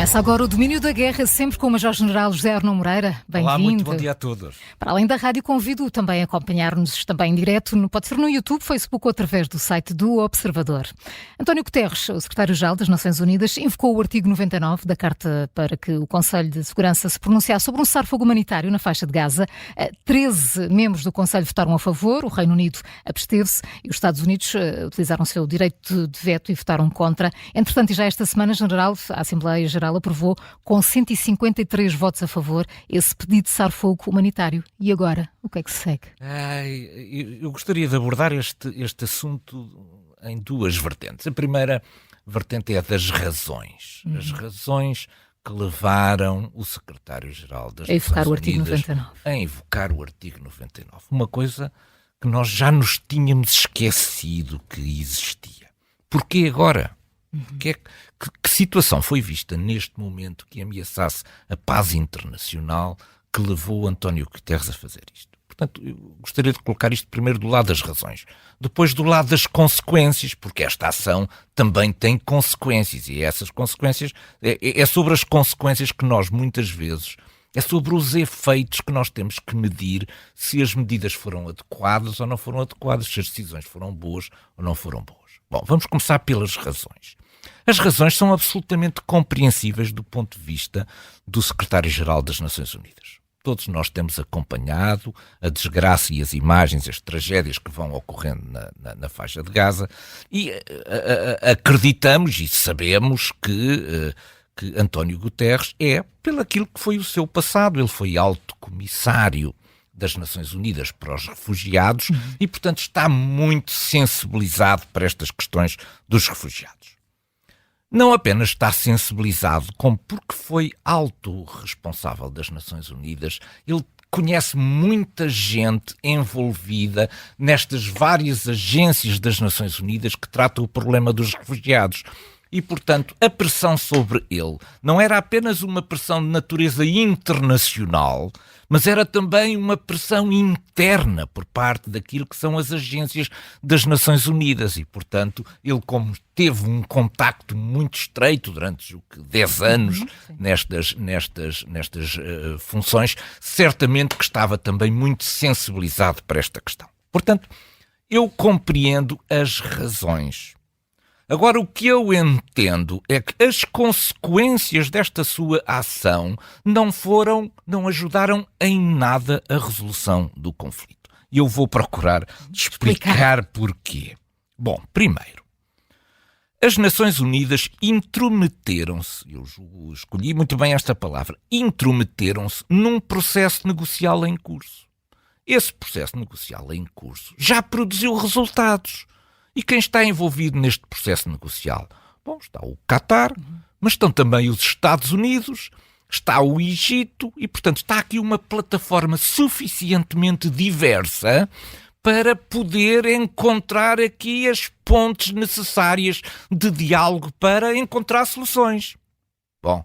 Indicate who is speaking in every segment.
Speaker 1: Começa agora o Domínio da Guerra, sempre com o Major-General José Arnão Moreira. Bem-vindo.
Speaker 2: Olá, muito bom dia a todos.
Speaker 1: Para além da rádio, convido também a acompanhar-nos também em direto, pode ser no YouTube, Facebook ou através do site do Observador. António Guterres, o secretário-geral das Nações Unidas, invocou o artigo 99 da Carta para que o Conselho de Segurança se pronunciasse sobre um cessar-fogo humanitário na faixa de Gaza. 13 membros do Conselho votaram a favor, o Reino Unido absteve-se e os Estados Unidos utilizaram o seu direito de veto e votaram contra. Entretanto, e já esta semana, General, a Assembleia Geral aprovou com 153 votos a favor esse pedido de cessar-fogo humanitário. E agora, o que é que se segue?
Speaker 2: Eu gostaria de abordar este assunto em duas vertentes. A primeira vertente é a das razões. As razões que levaram o secretário-geral das Nações Unidas a invocar o artigo 99. Uma coisa que nós já nos tínhamos esquecido que existia. Porquê agora? Que situação foi vista neste momento que ameaçasse a paz internacional que levou António Guterres a fazer isto? Portanto, eu gostaria de colocar isto primeiro do lado das razões, depois do lado das consequências, porque esta ação também tem consequências e essas consequências, é sobre as consequências que nós muitas vezes, é sobre os efeitos que nós temos que medir se as medidas foram adequadas ou não foram adequadas, se as decisões foram boas ou não foram boas. Bom, vamos começar pelas razões. As razões são absolutamente compreensíveis do ponto de vista do secretário-geral das Nações Unidas. Todos nós temos acompanhado a desgraça e as imagens, as tragédias que vão ocorrendo na faixa de Gaza e acreditamos e sabemos que António Guterres é pelo aquilo que foi o seu passado. Ele foi alto comissário das Nações Unidas para os refugiados e, portanto, está muito sensibilizado para estas questões dos refugiados. Não apenas está sensibilizado, como porque foi alto responsável das Nações Unidas, ele conhece muita gente envolvida nestas várias agências das Nações Unidas que tratam o problema dos refugiados. E, portanto, a pressão sobre ele não era apenas uma pressão de natureza internacional, mas era também uma pressão interna por parte daquilo que são as agências das Nações Unidas. E, portanto, ele, como teve um contacto muito estreito durante 10 anos nestas funções, certamente que estava também muito sensibilizado para esta questão. Portanto, eu compreendo as razões. Agora, o que eu entendo é que as consequências desta sua ação não ajudaram em nada a resolução do conflito. E eu vou procurar explicar porquê. Bom, primeiro, as Nações Unidas intrometeram-se, eu escolhi muito bem esta palavra, intrometeram-se num processo negocial em curso. Esse processo negocial em curso já produziu resultados. E quem está envolvido neste processo negocial? Bom, está o Qatar, mas estão também os Estados Unidos, está o Egito e, portanto, está aqui uma plataforma suficientemente diversa para poder encontrar aqui as pontes necessárias de diálogo para encontrar soluções. Bom,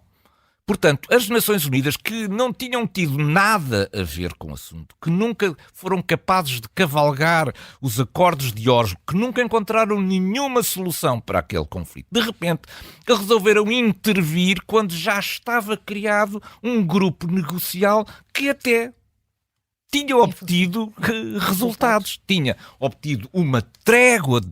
Speaker 2: portanto, as Nações Unidas, que não tinham tido nada a ver com o assunto, que nunca foram capazes de cavalgar os acordos de Oslo, que nunca encontraram nenhuma solução para aquele conflito, de repente resolveram intervir quando já estava criado um grupo negocial que até tinha obtido resultados. Tinha obtido uma trégua de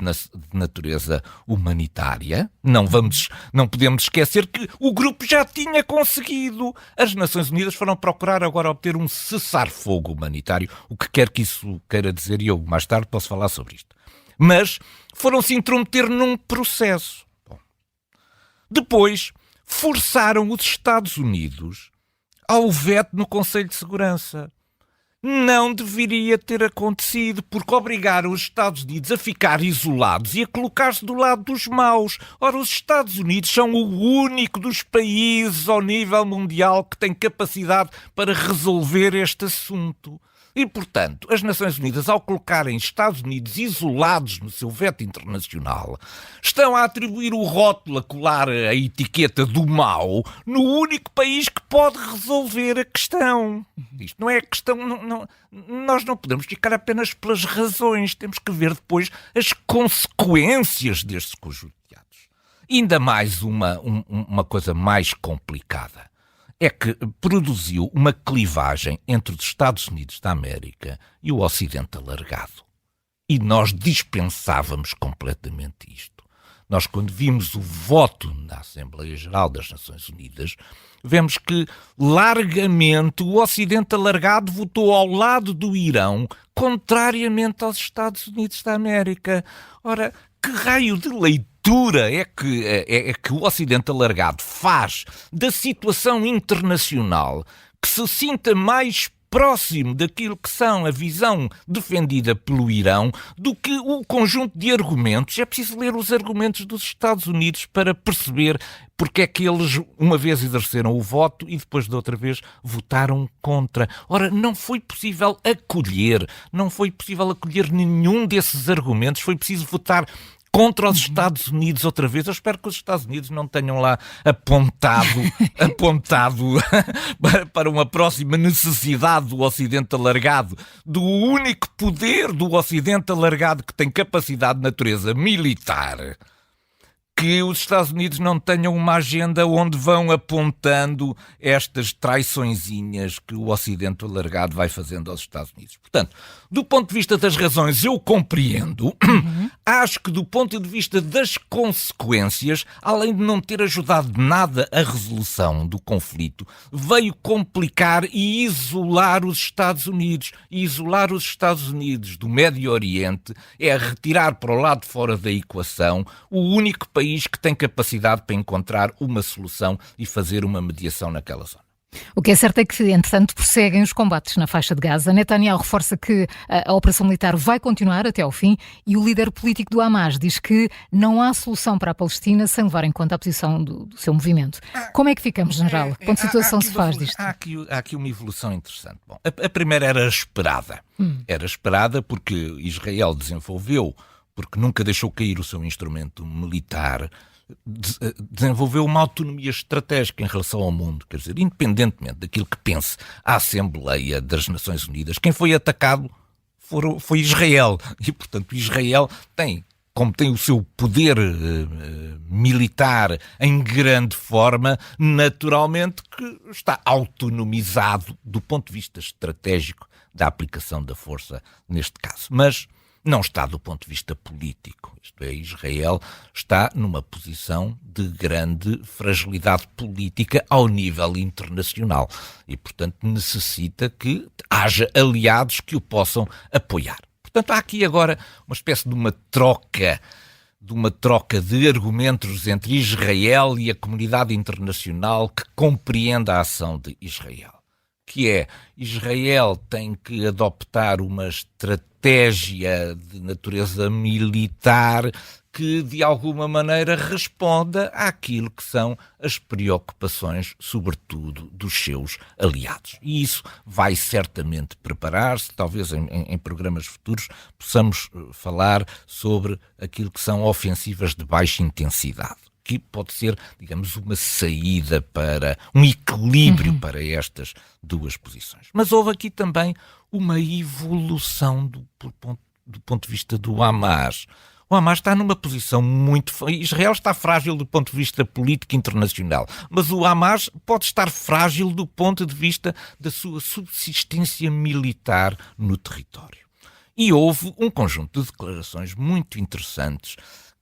Speaker 2: natureza humanitária. Não podemos esquecer que o grupo já tinha conseguido. As Nações Unidas foram procurar agora obter um cessar-fogo humanitário, o que quer que isso queira dizer, e eu mais tarde posso falar sobre isto. Mas foram-se intrometer num processo. Bom. Depois, forçaram os Estados Unidos ao veto no Conselho de Segurança. Não deveria ter acontecido, porque obrigaram os Estados Unidos a ficar isolados e a colocar-se do lado dos maus. Ora, os Estados Unidos são o único dos países ao nível mundial que tem capacidade para resolver este assunto. E, portanto, as Nações Unidas, ao colocarem Estados Unidos isolados no seu veto internacional, estão a atribuir o rótulo, a colar a etiqueta do mau no único país que pode resolver a questão. Isto não é questão... nós não podemos ficar apenas pelas razões, temos que ver depois as consequências destes conjunto de atos. Ainda mais uma coisa mais complicada. É que produziu uma clivagem entre os Estados Unidos da América e o Ocidente alargado. E nós dispensávamos completamente isto. Nós, quando vimos o voto na Assembleia Geral das Nações Unidas, vemos que, largamente, o Ocidente alargado votou ao lado do Irão, contrariamente aos Estados Unidos da América. Ora, que raio de leitura é que o Ocidente alargado faz da situação internacional que se sinta mais próximo daquilo que são a visão defendida pelo Irão do que o conjunto de argumentos? É preciso ler os argumentos dos Estados Unidos para perceber porque é que eles uma vez exerceram o voto e depois de outra vez votaram contra. Ora, não foi possível acolher nenhum desses argumentos, foi preciso votar contra os Estados Unidos outra vez. Eu espero que os Estados Unidos não tenham lá apontado para uma próxima necessidade do Ocidente alargado, do único poder do Ocidente alargado que tem capacidade de natureza militar, que os Estados Unidos não tenham uma agenda onde vão apontando estas traiçõezinhas que o Ocidente alargado vai fazendo aos Estados Unidos. Portanto, do ponto de vista das razões, eu compreendo. Acho que do ponto de vista das consequências, além de não ter ajudado nada a resolução do conflito, veio complicar e isolar os Estados Unidos. E isolar os Estados Unidos do Médio Oriente é retirar para o lado de fora da equação o único país que tem capacidade para encontrar uma solução e fazer uma mediação naquela zona.
Speaker 1: O que é certo é que, entretanto, prosseguem os combates na faixa de Gaza. Netanyahu reforça que a operação militar vai continuar até ao fim e o líder político do Hamas diz que não há solução para a Palestina sem levar em conta a posição do seu movimento. Como é que ficamos, general? Que ponto de situação se faz disto?
Speaker 2: Há aqui uma evolução interessante. Bom, a primeira era esperada. Era esperada porque Israel desenvolveu, porque nunca deixou cair o seu instrumento militar, desenvolveu uma autonomia estratégica em relação ao mundo. Quer dizer, independentemente daquilo que pense a Assembleia das Nações Unidas, quem foi atacado foi Israel. E, portanto, Israel como tem o seu poder militar em grande forma, naturalmente que está autonomizado do ponto de vista estratégico da aplicação da força neste caso. Mas não está do ponto de vista político. Isto é, Israel está numa posição de grande fragilidade política ao nível internacional e, portanto, necessita que haja aliados que o possam apoiar. Portanto, há aqui agora uma espécie de uma troca de argumentos entre Israel e a comunidade internacional que compreende a ação de Israel. Que é, Israel tem que adoptar uma estratégia de natureza militar que, de alguma maneira, responda àquilo que são as preocupações, sobretudo, dos seus aliados. E isso vai certamente preparar-se. Talvez em programas futuros possamos falar sobre aquilo que são ofensivas de baixa intensidade, que pode ser, digamos, uma saída para um equilíbrio para estas duas posições. Mas houve aqui também uma evolução do ponto de vista do Hamas. O Hamas está numa posição muito... Israel está frágil do ponto de vista político internacional, mas o Hamas pode estar frágil do ponto de vista da sua subsistência militar no território. E houve um conjunto de declarações muito interessantes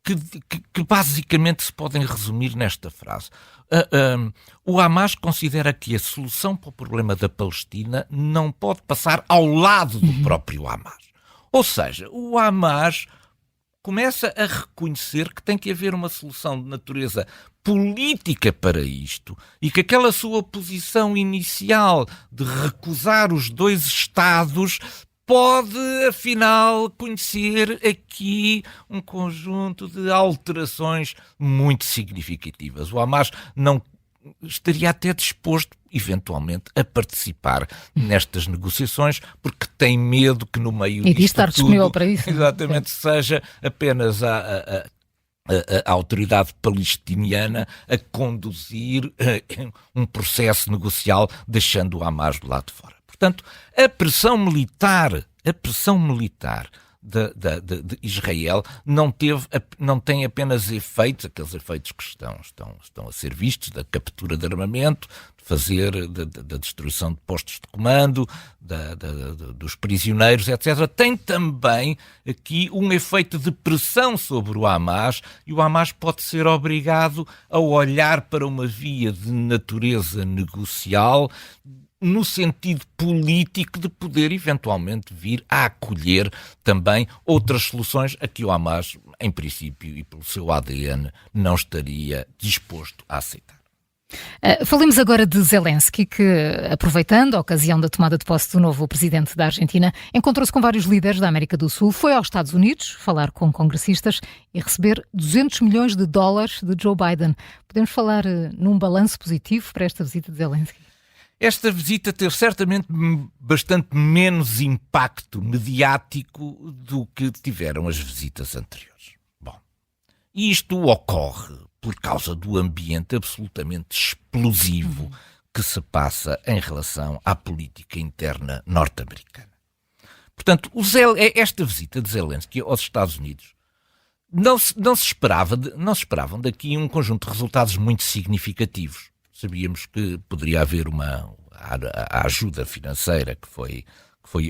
Speaker 2: que basicamente se podem resumir nesta frase. O Hamas considera que a solução para o problema da Palestina não pode passar ao lado do próprio Hamas. Ou seja, o Hamas começa a reconhecer que tem que haver uma solução de natureza política para isto e que aquela sua posição inicial de recusar os dois Estados pode, afinal, conhecer aqui um conjunto de alterações muito significativas. O Hamas não estaria até disposto, eventualmente, a participar nestas negociações, porque tem medo que no meio disto
Speaker 1: estar disponível para isso.
Speaker 2: Exatamente, seja apenas a autoridade palestiniana a conduzir um processo negocial, deixando o Hamas do lado de fora. Portanto, a pressão militar de Israel não tem apenas efeitos, aqueles efeitos que estão a ser vistos, da captura de armamento, da destruição de postos de comando, dos prisioneiros, etc. Tem também aqui um efeito de pressão sobre o Hamas, e o Hamas pode ser obrigado a olhar para uma via de natureza negocial no sentido político de poder eventualmente vir a acolher também outras soluções a que o Hamas, em princípio e pelo seu ADN, não estaria disposto a aceitar.
Speaker 1: Falemos agora de Zelensky, que, aproveitando a ocasião da tomada de posse do novo presidente da Argentina, encontrou-se com vários líderes da América do Sul, foi aos Estados Unidos falar com congressistas e receber $200 milhões de Joe Biden. Podemos falar num balanço positivo para esta visita de Zelensky?
Speaker 2: Esta visita teve certamente bastante menos impacto mediático do que tiveram as visitas anteriores. Bom, isto ocorre por causa do ambiente absolutamente explosivo que se passa em relação à política interna norte-americana. Portanto, esta visita de Zelensky aos Estados Unidos não se esperavam daqui um conjunto de resultados muito significativos. Sabíamos que poderia haver a ajuda financeira que foi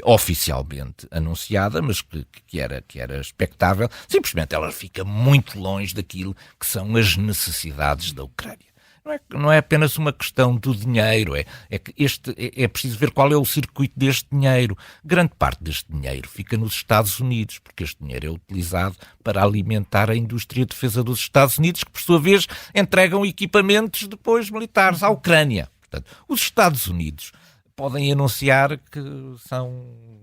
Speaker 2: oficialmente anunciada, mas que era expectável. Simplesmente ela fica muito longe daquilo que são as necessidades da Ucrânia. Não é apenas uma questão do dinheiro, é que é preciso ver qual é o circuito deste dinheiro. Grande parte deste dinheiro fica nos Estados Unidos, porque este dinheiro é utilizado para alimentar a indústria de defesa dos Estados Unidos, que por sua vez entregam equipamentos depois militares à Ucrânia. Portanto, os Estados Unidos podem anunciar que são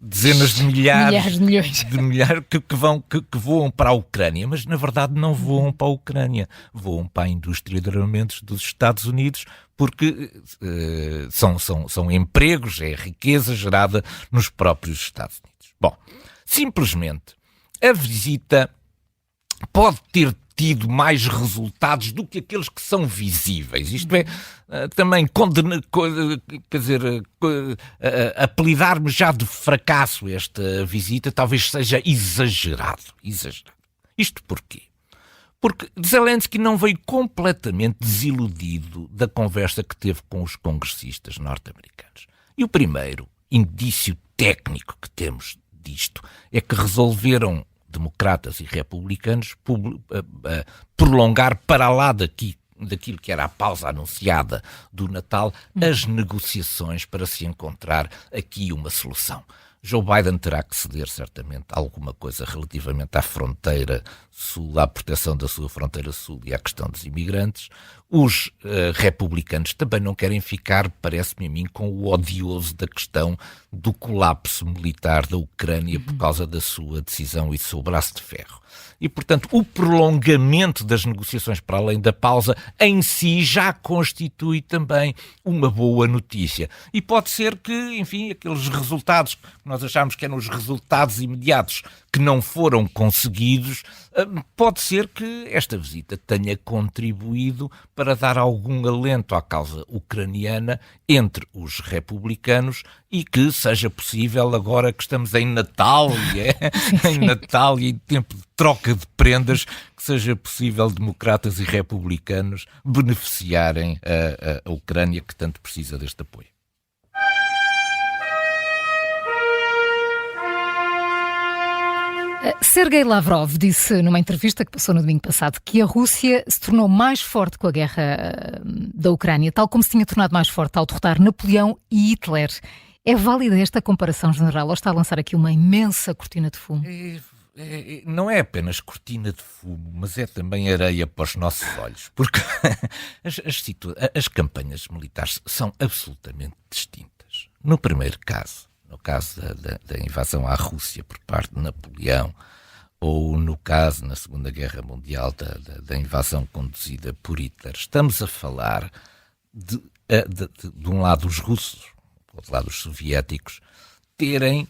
Speaker 2: dezenas de milhares de milhares que voam para a Ucrânia, mas na verdade não voam para a Ucrânia, voam para a indústria de armamentos dos Estados Unidos, porque são empregos, é riqueza gerada nos próprios Estados Unidos. Bom, simplesmente a visita pode ter tido mais resultados do que aqueles que são visíveis. Isto é, também apelidar-me já de fracasso esta visita talvez seja exagerado. Isto porquê? Porque Zelensky não veio completamente desiludido da conversa que teve com os congressistas norte-americanos. E o primeiro indício técnico que temos disto é que resolveram democratas e republicanos prolongar para lá daquilo que era a pausa anunciada do Natal, as negociações para se encontrar aqui uma solução. Joe Biden terá que ceder certamente alguma coisa relativamente à fronteira sul, à proteção da sua fronteira sul e à questão dos imigrantes. Os republicanos também não querem ficar, parece-me a mim, com o odioso da questão do colapso militar da Ucrânia por causa da sua decisão e do seu braço de ferro. E, portanto, o prolongamento das negociações para além da pausa em si já constitui também uma boa notícia. E pode ser que, enfim, aqueles resultados que nós achámos que eram os resultados imediatos que não foram conseguidos, pode ser que esta visita tenha contribuído para dar algum alento à causa ucraniana entre os republicanos e que seja possível, agora que estamos em Natal, e em tempo de troca de prendas, que seja possível democratas e republicanos beneficiarem a Ucrânia, que tanto precisa deste apoio.
Speaker 1: Sergei Lavrov disse numa entrevista que passou no domingo passado que a Rússia se tornou mais forte com a guerra da Ucrânia, tal como se tinha tornado mais forte ao derrotar Napoleão e Hitler. É válida esta comparação, general, ou está a lançar aqui uma imensa cortina de fumo?
Speaker 2: Não é apenas cortina de fumo, mas é também areia para os nossos olhos, porque as campanhas militares são absolutamente distintas. No primeiro caso, no caso da invasão à Rússia por parte de Napoleão, ou no caso, na Segunda Guerra Mundial, da invasão conduzida por Hitler, estamos a falar de um lado os russos, do outro lado os soviéticos, terem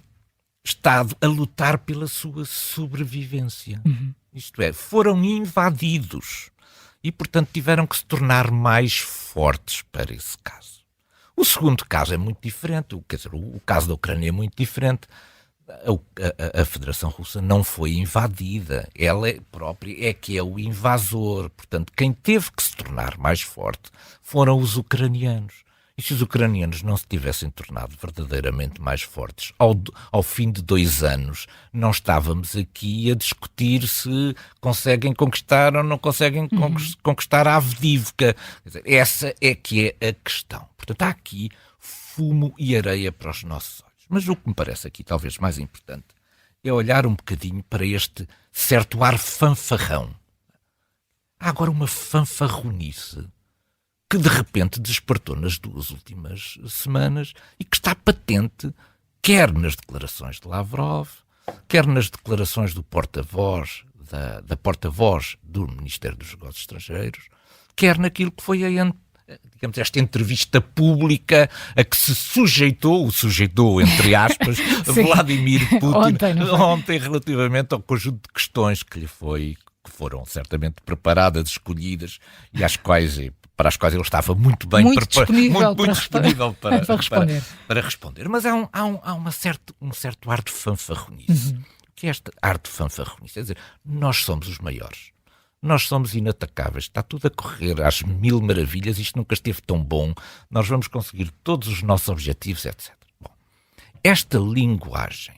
Speaker 2: estado a lutar pela sua sobrevivência. Isto é, foram invadidos e, portanto, tiveram que se tornar mais fortes para esse caso. O segundo caso é muito diferente, quer dizer, o caso da Ucrânia é muito diferente. A Federação Russa não foi invadida, ela própria é que é o invasor. Portanto, quem teve que se tornar mais forte foram os ucranianos. E se os ucranianos não se tivessem tornado verdadeiramente mais fortes, ao fim de 2 anos, não estávamos aqui a discutir se conseguem conquistar ou não conseguem conquistar a Avdivka. Quer dizer, essa é que é a questão. Portanto, há aqui fumo e areia para os nossos olhos. Mas o que me parece aqui talvez mais importante é olhar um bocadinho para este certo ar fanfarrão. Há agora uma fanfarronice que de repente despertou nas 2 últimas semanas e que está patente, quer nas declarações de Lavrov, quer nas declarações do porta-voz, da porta-voz do Ministério dos Negócios Estrangeiros, quer naquilo que foi digamos, esta entrevista pública a que se sujeitou entre aspas, Vladimir Putin ontem relativamente ao conjunto de questões que foram certamente preparadas, escolhidas e para as quais ele estava muito bem
Speaker 1: disponível
Speaker 2: para responder. Mas há um certo ar de fanfarronice. O que é este ar de fanfarronice? É dizer, nós somos os maiores. Nós somos inatacáveis, está tudo a correr às mil maravilhas, isto nunca esteve tão bom, nós vamos conseguir todos os nossos objetivos, etc. Bom, esta linguagem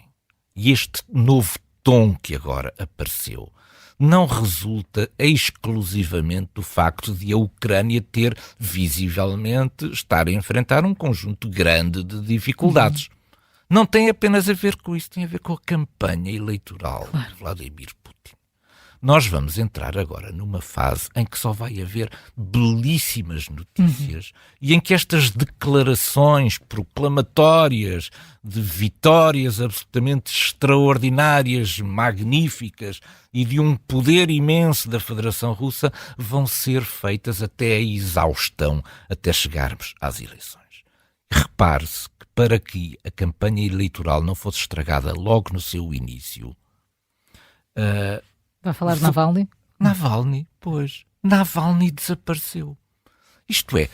Speaker 2: e este novo tom que agora apareceu não resulta exclusivamente do facto de a Ucrânia ter visivelmente estar a enfrentar um conjunto grande de dificuldades. Não tem apenas a ver com isso, tem a ver com a campanha eleitoral de Vladimir Putin. Nós vamos entrar agora numa fase em que só vai haver belíssimas notícias e em que estas declarações proclamatórias de vitórias absolutamente extraordinárias, magníficas e de um poder imenso da Federação Russa vão ser feitas até a exaustão, até chegarmos às eleições. Repare-se que para que a campanha eleitoral não fosse estragada logo no seu início...
Speaker 1: Vai falar de Navalny?
Speaker 2: Navalny desapareceu. Isto é,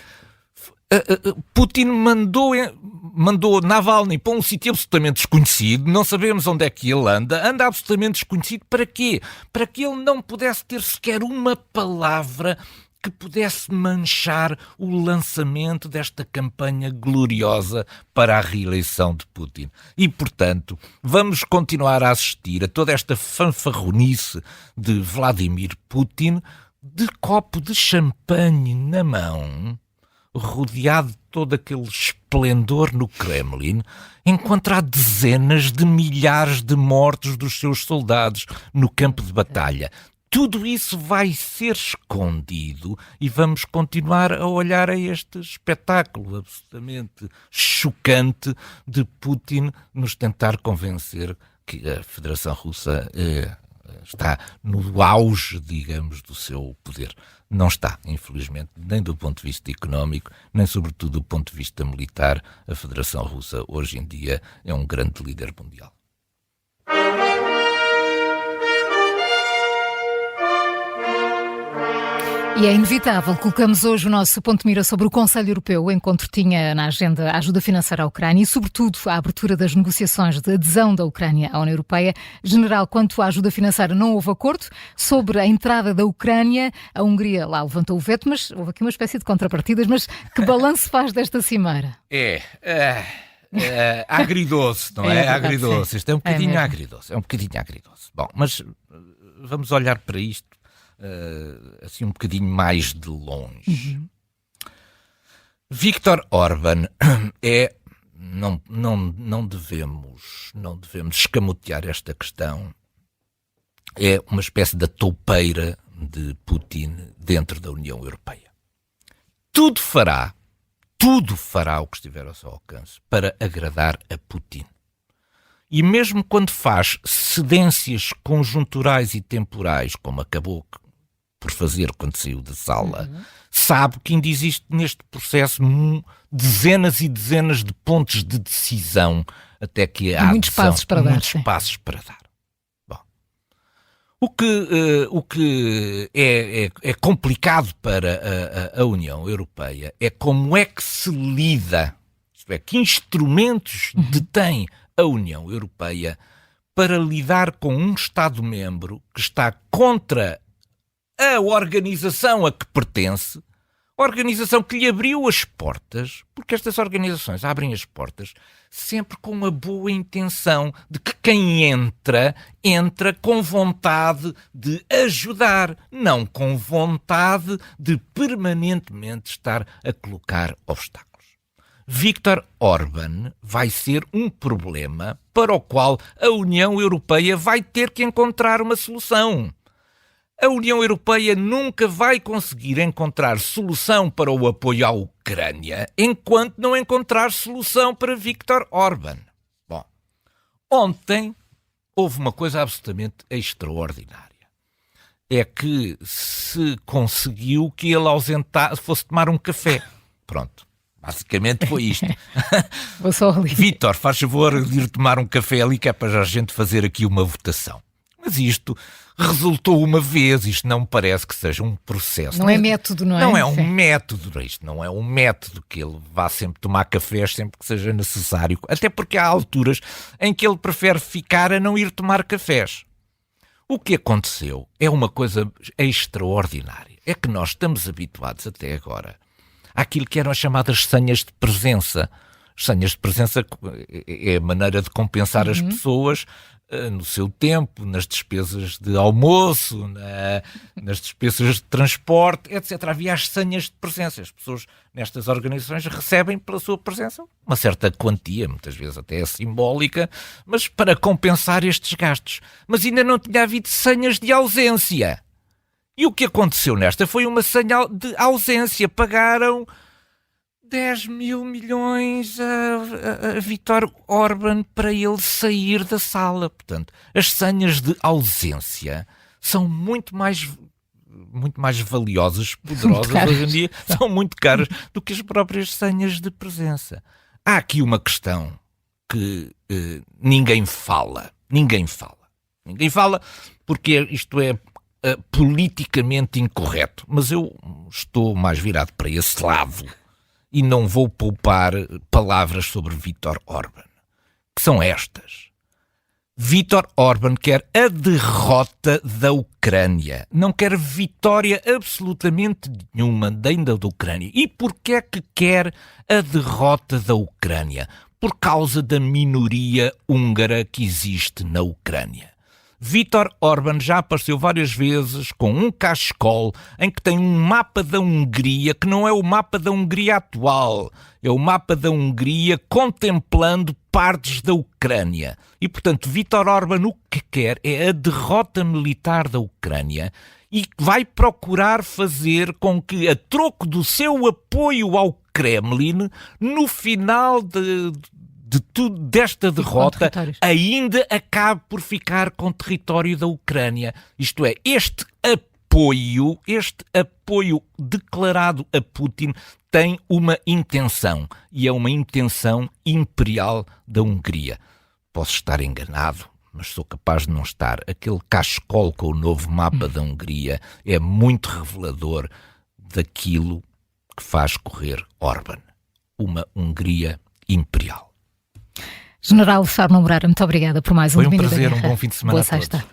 Speaker 2: Putin mandou Navalny para um sítio absolutamente desconhecido, não sabemos onde é que ele anda absolutamente desconhecido. Para quê? Para que ele não pudesse ter sequer uma palavra que pudesse manchar o lançamento desta campanha gloriosa para a reeleição de Putin. E, portanto, vamos continuar a assistir a toda esta fanfarronice de Vladimir Putin de copo de champanhe na mão, rodeado de todo aquele esplendor no Kremlin, enquanto há dezenas de milhares de mortos dos seus soldados no campo de batalha. Tudo isso vai ser escondido e vamos continuar a olhar a este espetáculo absolutamente chocante de Putin nos tentar convencer que a Federação Russa está no auge, digamos, do seu poder. Não está, infelizmente, nem do ponto de vista económico, nem sobretudo do ponto de vista militar. A Federação Russa hoje em dia é um grande líder mundial.
Speaker 1: E é inevitável. Colocamos hoje o nosso ponto de mira sobre o Conselho Europeu. O encontro tinha na agenda a ajuda financeira à Ucrânia e, sobretudo, a abertura das negociações de adesão da Ucrânia à União Europeia. General, quanto à ajuda financeira, não houve acordo. Sobre a entrada da Ucrânia, a Hungria lá levantou o veto, mas houve aqui uma espécie de contrapartidas. Mas que balanço faz desta cimeira?
Speaker 2: Agridoce, não é? Agridoce. Isto é um bocadinho agridoce. Bom, mas vamos olhar para isto assim um bocadinho mais de longe. Viktor Orbán não devemos escamotear esta questão. É uma espécie de toupeira de Putin dentro da União Europeia. Tudo fará o que estiver ao seu alcance para agradar a Putin. E mesmo quando faz cedências conjunturais e temporais, como acabou por fazer quando saiu da sala, sabe que ainda existe neste processo dezenas e dezenas de pontos de decisão até que há
Speaker 1: muitos passos para
Speaker 2: dar. Bom, o que é complicado para a União Europeia é como é que se lida, isto é, que instrumentos detém a União Europeia para lidar com um Estado-membro que está contra a organização a que pertence, a organização que lhe abriu as portas, porque estas organizações abrem as portas sempre com uma boa intenção de que quem entra com vontade de ajudar, não com vontade de permanentemente estar a colocar obstáculos. Viktor Orbán vai ser um problema para o qual a União Europeia vai ter que encontrar uma solução. A União Europeia nunca vai conseguir encontrar solução para o apoio à Ucrânia enquanto não encontrar solução para Viktor Orbán. Bom, ontem houve uma coisa absolutamente extraordinária. É que se conseguiu que ele fosse tomar um café. Pronto. Basicamente foi isto.
Speaker 1: Vou só ali.
Speaker 2: Vítor, faz favor de ir tomar um café ali que é para a gente fazer aqui uma votação. Mas isto resultou uma vez, isto não me parece que seja um processo.
Speaker 1: Não é método, não é?
Speaker 2: Não é um método, isto não é um método que ele vá sempre tomar cafés sempre que seja necessário. Até porque há alturas em que ele prefere ficar a não ir tomar cafés. O que aconteceu é uma coisa extraordinária. É que nós estamos habituados até agora àquilo que eram as chamadas senhas de presença. As senhas de presença é a maneira de compensar as pessoas no seu tempo, nas despesas de almoço, nas despesas de transporte, etc. Havia as senhas de presença. As pessoas nestas organizações recebem pela sua presença uma certa quantia, muitas vezes até simbólica, mas para compensar estes gastos. Mas ainda não tinha havido senhas de ausência. E o que aconteceu nesta foi uma senha de ausência. Pagaram 10 mil milhões a Viktor Orbán para ele sair da sala. Portanto, as senhas de ausência são muito mais valiosas, poderosas hoje em dia, são muito caras do que as próprias senhas de presença. Há aqui uma questão que ninguém fala porque isto é politicamente incorreto, mas eu estou mais virado para esse lado e não vou poupar palavras sobre Viktor Orbán, que são estas. Viktor Orbán quer a derrota da Ucrânia, não quer vitória absolutamente nenhuma ainda da Ucrânia. E porquê é que quer a derrota da Ucrânia? Por causa da minoria húngara que existe na Ucrânia. Viktor Orbán já apareceu várias vezes com um cachecol em que tem um mapa da Hungria que não é o mapa da Hungria atual, é o mapa da Hungria contemplando partes da Ucrânia. E, portanto, Viktor Orbán o que quer é a derrota militar da Ucrânia e vai procurar fazer com que, a troco do seu apoio ao Kremlin, no final desta derrota, ainda acabe por ficar com território da Ucrânia. Isto é, este apoio declarado a Putin tem uma intenção, e é uma intenção imperial da Hungria. Posso estar enganado, mas sou capaz de não estar. Aquele cachecol com o novo mapa da Hungria é muito revelador daquilo que faz correr Orbán. Uma Hungria imperial.
Speaker 1: General Sá Moreira, muito obrigada por mais um Domínio da Guerra.
Speaker 2: Foi um prazer, um bom fim de semana
Speaker 1: Boa
Speaker 2: a todos.
Speaker 1: sexta.